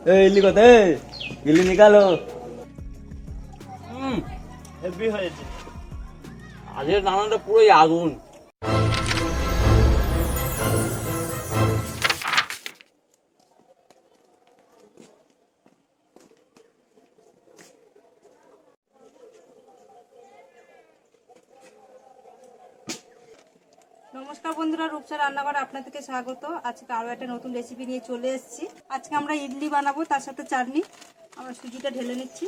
इडली को दे इडली निकालो। হেভি হয়েছে। আজকের রান্নাটা পুরোই আগুন। নমস্কার বন্ধুরা, রূপসা রান্নাঘরে আপনাদেরকে স্বাগত। আজকে আরো একটা নতুন রেসিপি নিয়ে চলে এসেছি। আজকে আমরা ইডলি বানাবো, তার সাথে চাটনি। আমরা সুজিটা ঢেলে নিচ্ছি।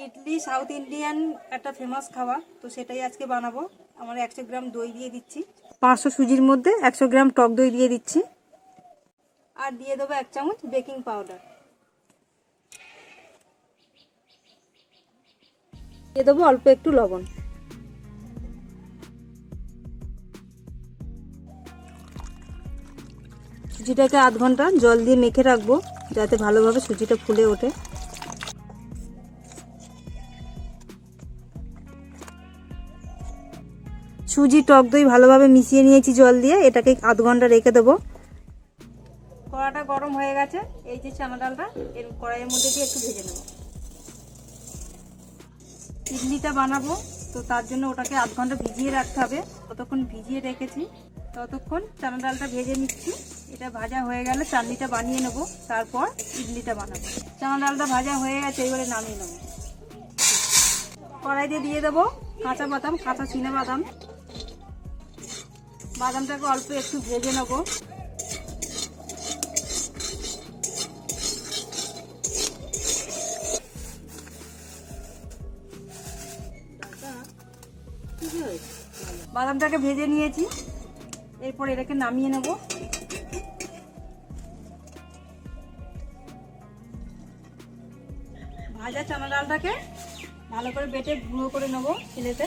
ইডলি সাউথ ইন্ডিয়ান একটা ফেমাস খাবার, তো সেটাই আজকে বানাবো। আমরা 100 গ্রাম দই দিয়ে দিচ্ছি, 500 সুজির মধ্যে 100 গ্রাম টক দই দিয়ে দিচ্ছি, আর দিয়ে দেবো 1 চামচ বেকিং পাউডার, দিয়ে দেবো অল্প একটু লবণ। সুজিটাকে আধ ঘন্টা জল দিয়ে মেখে রাখবো, যাতে ভালোভাবে সুজিটা ফুলে ওঠে। সুজি টক দই ভালোভাবে মিশিয়ে নিয়েছি জল দিয়ে, এটাকে আধ ঘন্টা রেখে দেবো। কড়াটা গরম হয়ে গেছে, এই যে চানা ডালটা এর কড়াইয়ের মধ্যে দিয়ে একটু ভেজে নেব। ইডলিটা বানাবো, তো তার জন্য ওটাকে আধ ঘন্টা ভিজিয়ে রাখতে হবে। ততক্ষণ ভিজিয়ে রেখেছি, ততক্ষণ চানা ডালটা ভেজে নিচ্ছি। এটা ভাজা হয়ে গেলে চাটনিটা বানিয়ে নেব, তারপর ইডলিটা বানাবো। চানা ডালটা ভাজা হয়ে গেছে, এবারে নামিয়ে নেব। কড়াইতে দিয়ে দেবো কাঁচা বাদাম, কাঁচা চীনা বাদাম। বাদামটাকে অল্প একটু ভেজে নেব। বাদামটাকে ভেজে নিয়েছি, এরপর এটাকে নামিয়ে নেব। ভাজা চানা ডালটাকে ভালো করে বেটে গুঁড়ো করে নেব শিলেতে।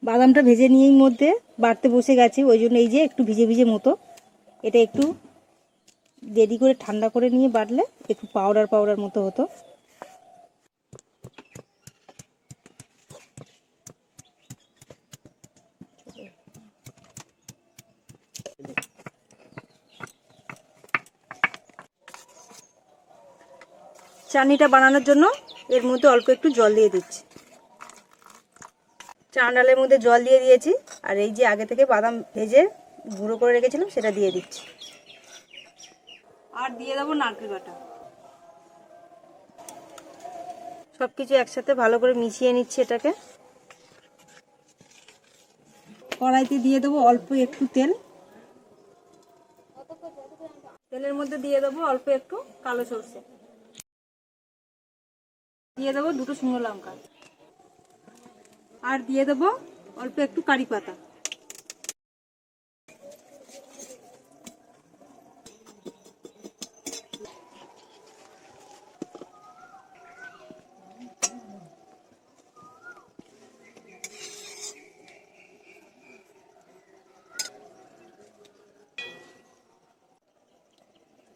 বাদামটা ভেজে নিয়েই মধ্যে বাড়তে বসে গেছে, ওই জন্য এই যে একটু ভিজে ভিজে মতো, এটা একটু দেরি করে ঠান্ডা করে নিয়ে বাটলে একটু পাউডার পাউডার মতো হতো। চাটনিটা বানানোর জন্য এর মধ্যে অল্প একটু জল দিয়ে দিচ্ছি। চানা ডালের মধ্যে জল দিয়ে দিয়েছি, আর এই যে আগে থেকে বাদাম ভেজে গুঁড়ো করে রেখেছিলাম সেটা দিয়ে দিচ্ছি, আর দিয়ে দেবো নারকেল বাটা। সবকিছু একসাথে ভালো করে মিশিয়ে নিচ্ছি এটাকে। কড়াইতে দিয়ে দেবো অল্প একটু তেল, তেলের মধ্যে দিয়ে দেবো অল্প একটু কালো সরষে, দিয়ে দেবো 2টো শুকনো লঙ্কা, আর দিয়ে দেবো অল্প একটু কারি পাতা।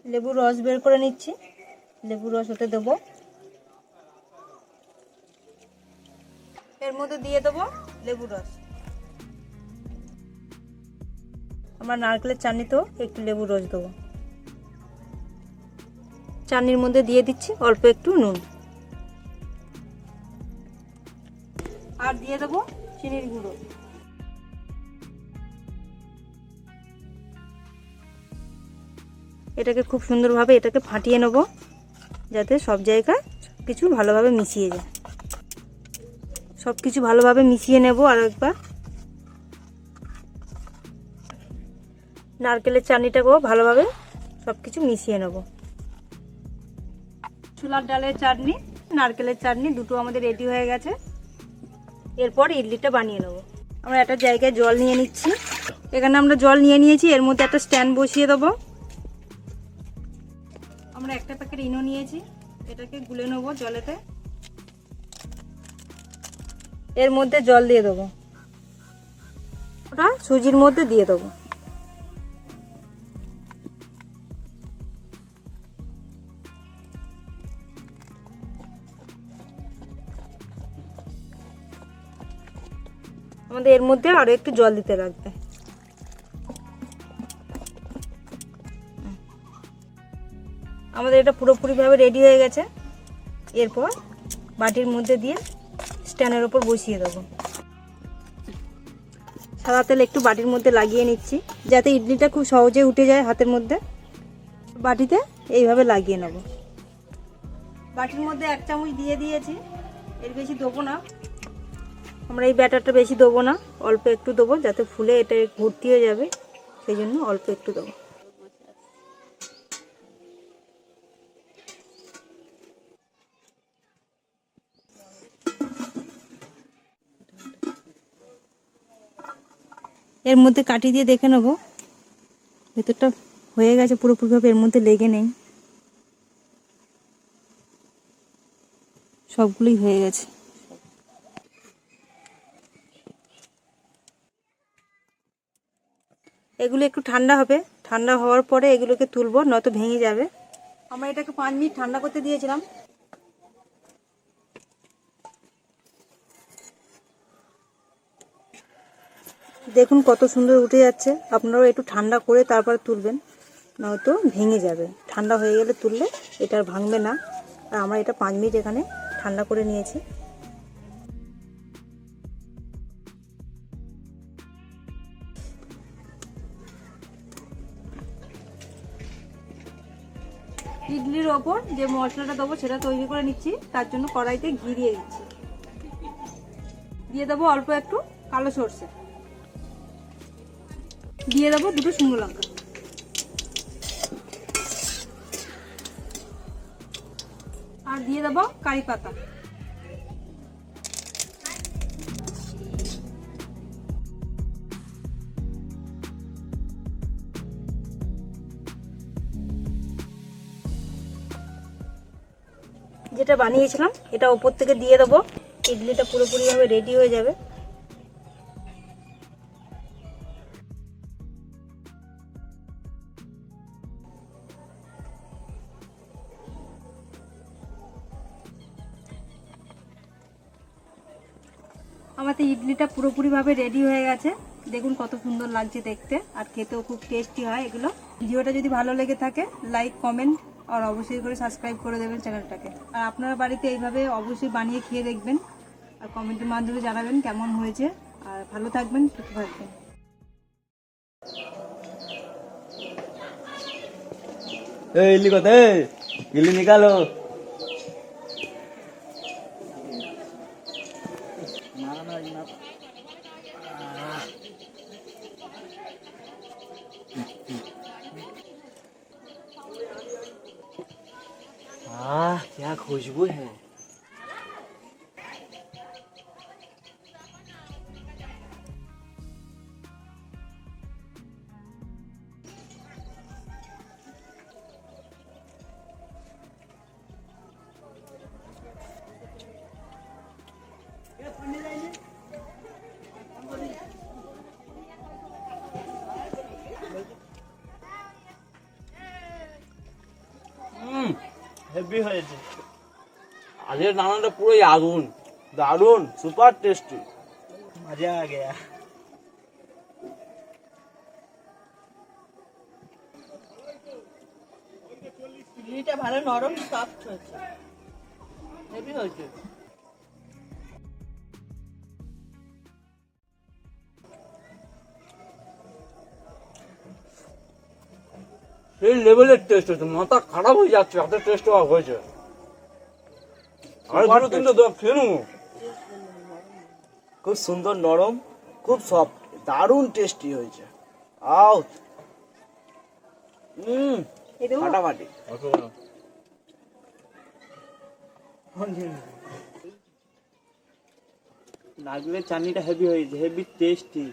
লেবুর রস বের করে নিচ্ছি, লেবুর রস হতে দেবো। এর মধ্যে দিয়ে দেবো লেবুর রস। আমরা নারকেলের চাটনিতেও একটু লেবুর রস দেবো। চাটনির মধ্যে দিয়ে দিচ্ছি অল্প একটু নুন, আর দিয়ে দেবো চিনির গুঁড়ো। এটাকে খুব সুন্দরভাবে এটাকে ফাটিয়ে নেব, যাতে সব জায়গায় কিছু ভালোভাবে মিশিয়ে যায়। সবকিছু ভালোভাবে মিশিয়ে নেব আর একবার। নারকেলের চাটনিটাকেও ভালোভাবে সবকিছু মিশিয়ে নেব। ছোলার ডালের চাটনি নারকেলের চাটনি দুটো আমাদের রেডি হয়ে গেছে। এরপর ইডলিটা বানিয়ে নেব। আমরা একটা জায়গায় জল নিয়ে নিচ্ছি। এখানে আমরা জল নিয়ে নিয়েছি, এর মধ্যে একটা স্ট্যান্ড বসিয়ে দেবো। আমরা একটা প্যাকেট ইনো নিয়েছি, এটাকে গুলে নেবো জলেতে। এর মধ্যে জল দিয়ে দেবো, ওটা সুজির মধ্যে দিয়ে দেবো। আমাদের এর মধ্যে আরো একটু জল দিতে লাগবে। আমাদের এটা পুরোপুরিভাবে রেডি হয়ে গেছে। এরপর বাটির মধ্যে দিয়ে স্ট্যান্ডের উপর বসিয়ে দেবো। সাদা তেল একটু বাটির মধ্যে লাগিয়ে নিচ্ছি, যাতে ইডলিটা খুব সহজে উঠে যায় হাতের মধ্যে। বাটিতে এইভাবে লাগিয়ে নেব। বাটির মধ্যে 1 চামচ দিয়ে দিয়েছি, এর বেশি দেবো না। আমরা এই ব্যাটারটা বেশি দেবো না, অল্প একটু দেবো, যাতে ফুলে এটা ভর্তি হয়ে যাবে, সেই জন্য অল্প একটু দেবো। এর মধ্যে কাটি দিয়ে দেখে নেবো ভেতরটা হয়ে গেছে পুরোপুরিভাবে, এর মধ্যে লেগে নেই, সবগুলোই হয়ে গেছে। এগুলো একটু ঠান্ডা হবে, ঠান্ডা হওয়ার পরে এগুলোকে তুলবো, নয়তো ভেঙে যাবে। আমরা এটাকে 5 মিনিট ঠান্ডা করতে দিয়েছিলাম। দেখুন কত সুন্দর উঠে যাচ্ছে। আপনারাও একটু ঠান্ডা করে তারপর তুলবেন, নয়তো ভেঙে যাবে। ঠান্ডা হয়ে গেলে তুললে এটা আর ভাঙবে না। আর আমরা এটা 5 মিনিট এখানে ঠান্ডা করে নিয়েছি। ইডলির ওপর যে মশলাটা দেবো সেটা তৈরি করে নিচ্ছি। তার জন্য কড়াইতে ঘি দিয়ে দিচ্ছি। দিয়ে দেবো অল্প একটু কালো সরষে, দিয়ে দেবো 2টো শুকনো লঙ্কা, আর দিয়ে দেবো কারি পাতা। যেটা বানিয়েছিলাম এটা উপর থেকে দিয়ে দেবো। ইডলিটা পুরোপুরিভাবে রেডি হয়ে যাবে। আমাদের ইডলিটা পুরোপুরিভাবে রেডি হয়ে গেছে। দেখুন কত সুন্দর লাগছে দেখতে, আর খেতেও খুব টেস্টি হয় এগুলো। ভিডিওটা যদি ভালো লেগে থাকে লাইক কমেন্ট আর অবশ্যই করে সাবস্ক্রাইব করে দেবেন চ্যানেলটাকে। আর আপনারা বাড়িতে এইভাবে অবশ্যই বানিয়ে খেয়ে দেখবেন, আর কমেন্টের মাধ্যমে জানাবেন কেমন হয়েছে। আর ভালো থাকবেন, সুস্থ থাকবেন। इडली को दे, इडली निकालो। क्या खुशबू है। হেভি হয়েছে। আজকের রান্নাটা পুরোই আগুন, দারুন, সুপার টেস্টি, মজা আ গয়া। ইডলিটা ভালো নরম সফট হয়েছে, হেভি হয়েছে। সেই লেভেলের টেস্ট হয়েছে, মাথা খারাপ হয়ে যাচ্ছে, এত টেস্ট হয়েছে। আর দুটো তিনটে খেয়ে নেবো। খুব সুন্দর নরম, খুব সফট, দারুণ টেস্টি হয়েছে। আউ ফাটাফাটি। নারকেলের চাটনিটা হেভি হয়েছে, হেভি টেস্টি।